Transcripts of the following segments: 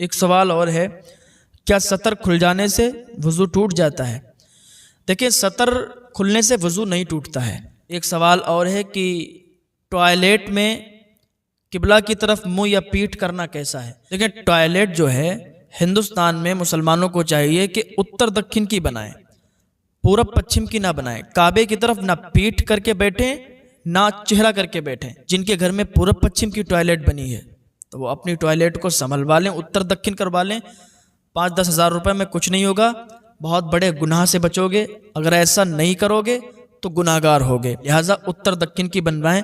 ایک سوال اور ہے، کیا سطر کھل جانے سے وضو ٹوٹ جاتا ہے؟ دیکھیں، سطر کھلنے سے وضو نہیں ٹوٹتا ہے۔ ایک سوال اور ہے کہ ٹوائلٹ میں قبلہ کی طرف منہ یا پیٹھ کرنا کیسا ہے؟ دیکھیں، ٹوائلٹ جو ہے ہندوستان میں مسلمانوں کو چاہیے کہ اتر دکن کی بنائیں، پورب پچھم کی نہ بنائیں، کعبے کی طرف نہ پیٹھ کر کے بیٹھیں نہ چہرہ کر کے بیٹھیں۔ جن کے گھر میں پورب پچھم کی ٹوائلٹ بنی ہے تو وہ اپنی ٹوائلٹ کو سنبھلوا لیں، اتر دکن کروا لیں۔ 5-10 ہزار روپے میں کچھ نہیں ہوگا، بہت بڑے گناہ سے بچو گے۔ اگر ایسا نہیں کرو گے تو گناہگار ہوگے، لہٰذا اتر دکن کی بنوائیں،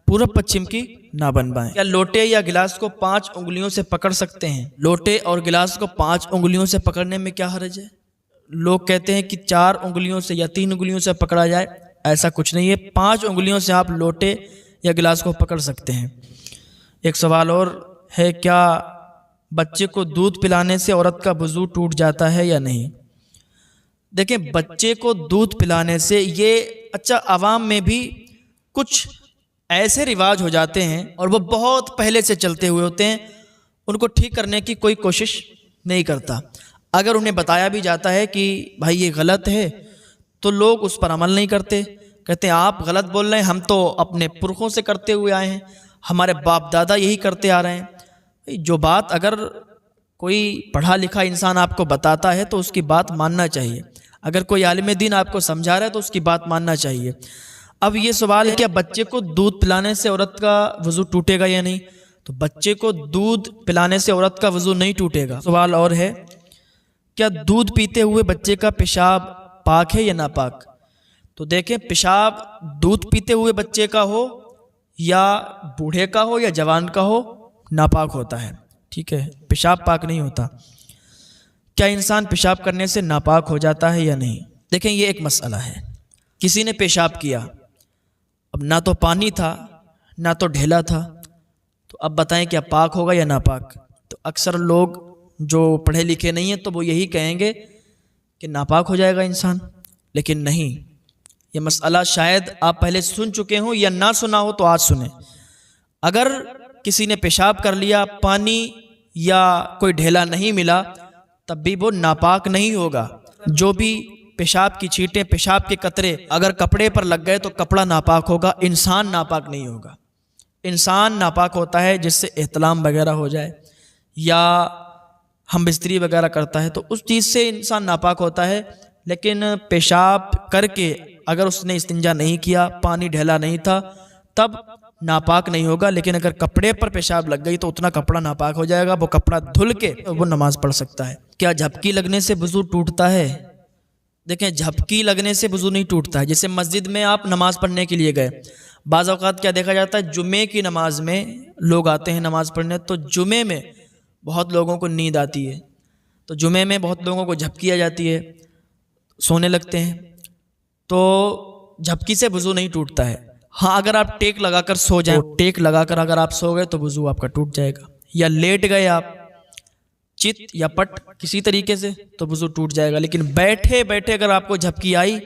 پورب پچھم کی نہ بنوائیں۔ کیا لوٹے یا گلاس کو 5 انگلیوں سے پکڑ سکتے ہیں؟ لوٹے اور گلاس کو 5 انگلیوں سے پکڑنے میں کیا حرج ہے؟ لوگ کہتے ہیں کہ 4 انگلیوں سے یا 3 انگلیوں سے پکڑا جائے، ایسا کچھ نہیں ہے، 5 انگلیوں سے آپ لوٹے یا گلاس کو پکڑ سکتے ہیں۔ ایک سوال اور ہے، کیا بچے کو دودھ پلانے سے عورت کا وضو ٹوٹ جاتا ہے یا نہیں؟ دیکھیں، بچے کو دودھ پلانے سے یہ عوام میں بھی کچھ ایسے رواج ہو جاتے ہیں اور وہ بہت پہلے سے چلتے ہوئے ہوتے ہیں، ان کو ٹھیک کرنے کی کوئی کوشش نہیں کرتا۔ اگر انہیں بتایا بھی جاتا ہے کہ بھائی یہ غلط ہے تو لوگ اس پر عمل نہیں کرتے، کہتے ہیں آپ غلط بول رہے ہیں، ہم تو اپنے پرخوں سے کرتے ہوئے آئے ہیں، ہمارے باپ دادا یہی کرتے آ رہے ہیں۔ جو بات اگر کوئی پڑھا لکھا انسان آپ کو بتاتا ہے تو اس کی بات ماننا چاہیے، اگر کوئی عالم دین آپ کو سمجھا رہا ہے تو اس کی بات ماننا چاہیے۔ اب یہ سوال ہے، کیا بچے کو دودھ پلانے سے عورت کا وضو ٹوٹے گا یا نہیں؟ تو بچے کو دودھ پلانے سے عورت کا وضو نہیں ٹوٹے گا۔ سوال اور ہے، کیا دودھ پیتے ہوئے بچے کا پیشاب پاک ہے یا ناپاک؟ تو دیکھیں، پیشاب دودھ پیتے ہوئے بچے کا ہو یا بوڑھے کا ہو یا جوان کا ہو، ناپاک ہوتا ہے، ٹھیک ہے، پیشاب پاک نہیں ہوتا۔ کیا انسان پیشاب کرنے سے ناپاک ہو جاتا ہے یا نہیں؟ دیکھیں، یہ ایک مسئلہ ہے، کسی نے پیشاب کیا، اب نہ تو پانی تھا نہ تو ڈھیلا تھا، تو اب بتائیں کیا پاک ہوگا یا ناپاک؟ تو اکثر لوگ جو پڑھے لکھے نہیں ہیں تو وہ یہی کہیں گے کہ ناپاک ہو جائے گا انسان، لیکن نہیں، یہ مسئلہ شاید آپ پہلے سن چکے ہوں یا نہ سنا ہو تو آج سنیں۔ اگر کسی نے پیشاب کر لیا، پانی یا کوئی ڈھیلا نہیں ملا، تب بھی وہ ناپاک نہیں ہوگا۔ جو بھی پیشاب کی چھینٹیں، پیشاب کے قطرے اگر کپڑے پر لگ گئے تو کپڑا ناپاک ہوگا، انسان ناپاک نہیں ہوگا۔ انسان ناپاک ہوتا ہے جس سے احتلام وغیرہ ہو جائے یا ہم بستری وغیرہ کرتا ہے تو اس چیز سے انسان ناپاک ہوتا ہے، لیکن پیشاب کر کے اگر اس نے استنجا نہیں کیا، پانی ڈھیلا نہیں تھا، تب ناپاک نہیں ہوگا۔ لیکن اگر کپڑے پر پیشاب لگ گئی تو اتنا کپڑا ناپاک ہو جائے گا، وہ کپڑا دھل کے وہ نماز پڑھ سکتا ہے۔ کیا جھپکی لگنے سے وضو ٹوٹتا ہے؟ دیکھیں، جھپکی لگنے سے وضو نہیں ٹوٹتا ہے۔ جیسے مسجد میں آپ نماز پڑھنے کے لیے گئے، بعض اوقات کیا دیکھا جاتا ہے، جمعے کی نماز میں لوگ آتے ہیں نماز پڑھنے، تو جمعے میں بہت لوگوں کو نیند آتی ہے، تو جمعے میں بہت لوگوں کو جھپکی آ جاتی ہے، سونے لگتے ہیں، تو جھپکی سے وضو نہیں ٹوٹتا ہے۔ ہاں، اگر آپ ٹیک لگا کر سو جائیں، ٹیک لگا کر اگر آپ سو گئے تو وضو آپ کا ٹوٹ جائے گا، یا لیٹ گئے آپ چت یا پٹ کسی طریقے سے تو وضو ٹوٹ جائے گا، لیکن بیٹھے بیٹھے اگر آپ کو جھپکی آئی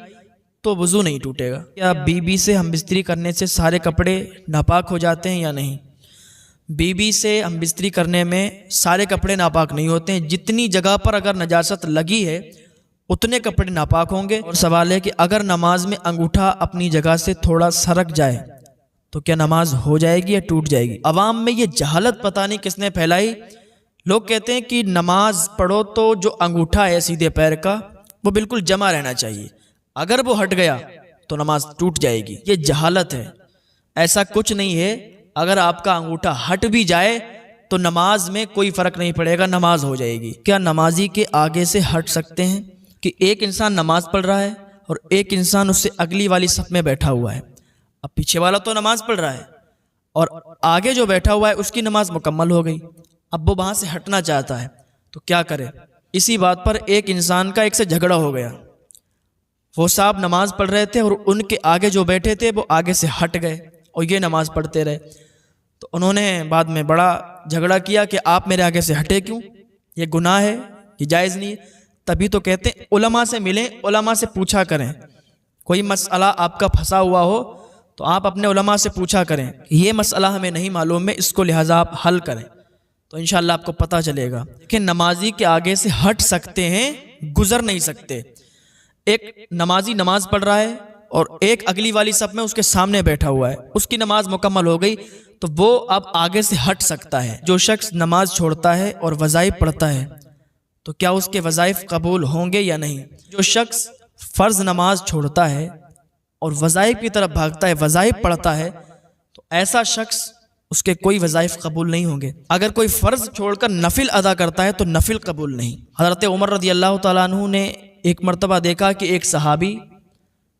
تو وضو نہیں ٹوٹے گا۔ کیا بیوی سے ہم بستری کرنے سے سارے کپڑے ناپاک ہو جاتے ہیں یا نہیں؟ بیوی سے ہم بستری کرنے میں سارے کپڑے ناپاک نہیں ہوتے ہیں، جتنی جگہ پر اگر نجاست لگی ہے اتنے کپڑے ناپاک ہوں گے۔ اور سوال ہے کہ اگر نماز میں انگوٹھا اپنی جگہ سے تھوڑا سرک جائے تو کیا نماز ہو جائے گی یا ٹوٹ جائے گی؟ عوام میں یہ جہالت پتہ نہیں کس نے پھیلائی، لوگ کہتے ہیں کہ نماز پڑھو تو جو انگوٹھا ہے سیدھے پیر کا وہ بالکل جمع رہنا چاہیے، اگر وہ ہٹ گیا تو نماز ٹوٹ جائے گی۔ یہ جہالت ہے، ایسا کچھ نہیں ہے، اگر آپ کا انگوٹھا ہٹ بھی جائے تو نماز میں کوئی فرق نہیں پڑے گا، نماز ہو جائے گی۔ کیا نمازی کے آگے سے ہٹ سکتے ہیں؟ کہ ایک انسان نماز پڑھ رہا ہے اور ایک انسان اس سے اگلی والی صف میں بیٹھا ہوا ہے، اب پیچھے والا تو نماز پڑھ رہا ہے اور آگے جو بیٹھا ہوا ہے اس کی نماز مکمل ہو گئی، اب وہ وہاں سے ہٹنا چاہتا ہے تو کیا کرے؟ اسی بات پر ایک انسان کا ایک سے جھگڑا ہو گیا، وہ صاحب نماز پڑھ رہے تھے اور ان کے آگے جو بیٹھے تھے وہ آگے سے ہٹ گئے اور یہ نماز پڑھتے رہے، تو انہوں نے بعد میں بڑا جھگڑا کیا کہ آپ میرے آگے سے ہٹے کیوں، یہ گناہ ہے، یہ جائز نہیں ہے۔ تبھی تو کہتے ہیں علماء سے ملیں، علماء سے پوچھا کریں، کوئی مسئلہ آپ کا پھنسا ہوا ہو تو آپ اپنے علماء سے پوچھا کریں، یہ مسئلہ ہمیں نہیں معلوم ہے، اس کو لہٰذا آپ حل کریں۔ تو انشاءاللہ آپ کو پتہ چلے گا کہ نمازی کے آگے سے ہٹ سکتے ہیں، گزر نہیں سکتے۔ ایک نمازی نماز پڑھ رہا ہے اور ایک اگلی والی صف میں اس کے سامنے بیٹھا ہوا ہے، اس کی نماز مکمل ہو گئی تو وہ اب آگے سے ہٹ سکتا ہے۔ جو شخص نماز چھوڑتا ہے اور وظائف پڑھتا ہے تو کیا اس کے وظائف قبول ہوں گے یا نہیں؟ جو شخص فرض نماز چھوڑتا ہے اور وظائف کی طرف بھاگتا ہے، وظائف پڑھتا ہے، تو ایسا شخص اس کے کوئی وظائف قبول نہیں ہوں گے۔ اگر کوئی فرض چھوڑ کر نفل ادا کرتا ہے تو نفل قبول نہیں۔ حضرت عمر رضی اللہ تعالیٰ عنہ نے ایک مرتبہ دیکھا کہ ایک صحابی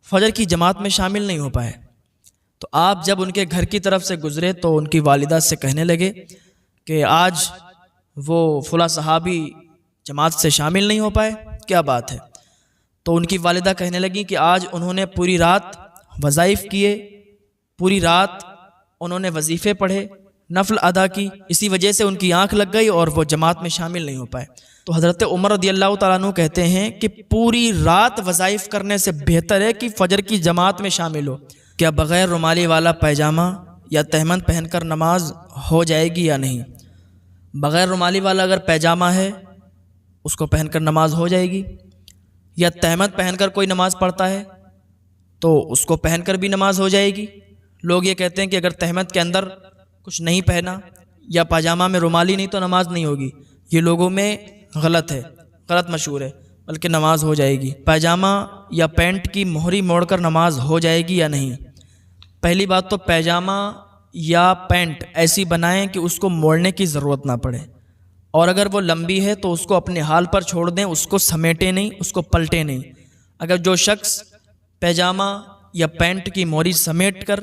فجر کی جماعت میں شامل نہیں ہو پائے، تو آپ جب ان کے گھر کی طرف سے گزرے تو ان کی والدہ سے کہنے لگے کہ آج وہ فلاں صحابی جماعت سے شامل نہیں ہو پائے، کیا بات ہے؟ تو ان کی والدہ کہنے لگی کہ آج انہوں نے پوری رات وظائف کیے، پوری رات انہوں نے وظیفے پڑھے، نفل ادا کی، اسی وجہ سے ان کی آنکھ لگ گئی اور وہ جماعت میں شامل نہیں ہو پائے۔ تو حضرت عمر رضی اللہ تعالیٰ عنہ کہتے ہیں کہ پوری رات وظائف کرنے سے بہتر ہے کہ فجر کی جماعت میں شامل ہو۔ کیا بغیر رومالی والا پیجامہ یا تہمد پہن کر نماز ہو جائے گی یا نہیں؟ بغیر رومالی والا اگر پیجامہ ہے اس کو پہن کر نماز ہو جائے گی، یا تہمد پہن کر کوئی نماز پڑھتا ہے تو اس کو پہن کر بھی نماز ہو جائے گی۔ لوگ یہ کہتے ہیں کہ اگر تہمد کے اندر کچھ نہیں پہنا یا پاجامہ میں رومالی نہیں تو نماز نہیں ہوگی، یہ لوگوں میں غلط ہے، غلط مشہور ہے، بلکہ نماز ہو جائے گی۔ پاجامہ یا پینٹ کی مہری موڑ کر نماز ہو جائے گی یا نہیں؟ پہلی بات تو پاجامہ یا پینٹ ایسی بنائیں کہ اس کو موڑنے کی ضرورت نہ پڑے، اور اگر وہ لمبی ہے تو اس کو اپنے حال پر چھوڑ دیں، اس کو سمیٹیں نہیں، اس کو پلٹیں نہیں۔ اگر جو شخص پاجامہ یا پینٹ کی موری سمیٹ کر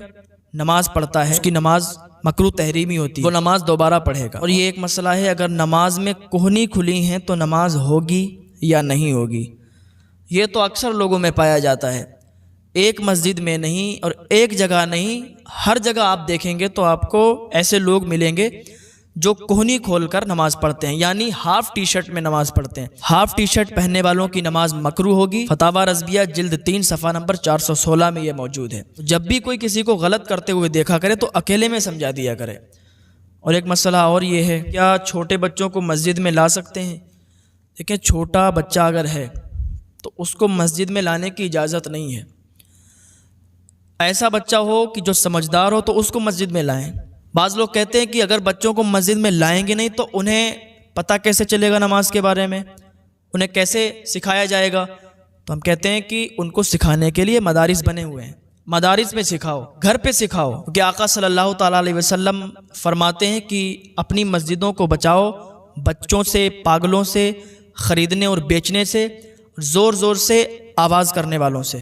نماز پڑھتا ہے اس کی نماز مکروہ تحریمی ہوتی ہے، وہ نماز دوبارہ پڑھے گا۔ اور یہ ایک مسئلہ ہے، اگر نماز میں کوہنی کھلی ہیں تو نماز ہوگی یا نہیں ہوگی؟ یہ تو اکثر لوگوں میں پایا جاتا ہے، ایک مسجد میں نہیں اور ایک جگہ نہیں، ہر جگہ آپ دیکھیں گے تو آپ کو ایسے لوگ ملیں گے جو کوہنی کھول کر نماز پڑھتے ہیں، یعنی ہاف ٹی شرٹ میں نماز پڑھتے ہیں۔ ہاف ٹی شرٹ پہننے والوں کی نماز مکروہ ہوگی۔ فتاوی رضویہ جلد 3 صفحہ نمبر 416 میں یہ موجود ہے۔ جب بھی کوئی کسی کو غلط کرتے ہوئے دیکھا کرے تو اکیلے میں سمجھا دیا کرے۔ اور ایک مسئلہ اور یہ ہے، کیا چھوٹے بچوں کو مسجد میں لا سکتے ہیں؟ دیکھیں، چھوٹا بچہ اگر ہے تو اس کو مسجد میں لانے کی اجازت نہیں ہے۔ ایسا بچہ ہو کہ جو سمجھدار ہو تو اس کو مسجد میں لائیں۔ بعض لوگ کہتے ہیں کہ اگر بچوں کو مسجد میں لائیں گے نہیں تو انہیں پتہ کیسے چلے گا نماز کے بارے میں، انہیں کیسے سکھایا جائے گا؟ تو ہم کہتے ہیں کہ ان کو سکھانے کے لیے مدارس بنے ہوئے ہیں، مدارس میں سکھاؤ، گھر پہ سکھاؤ، کیونکہ آقا صلی اللہ تعالیٰ علیہ وسلم فرماتے ہیں کہ اپنی مسجدوں کو بچاؤ بچوں سے، پاگلوں سے، خریدنے اور بیچنے سے، زور زور سے آواز کرنے والوں سے۔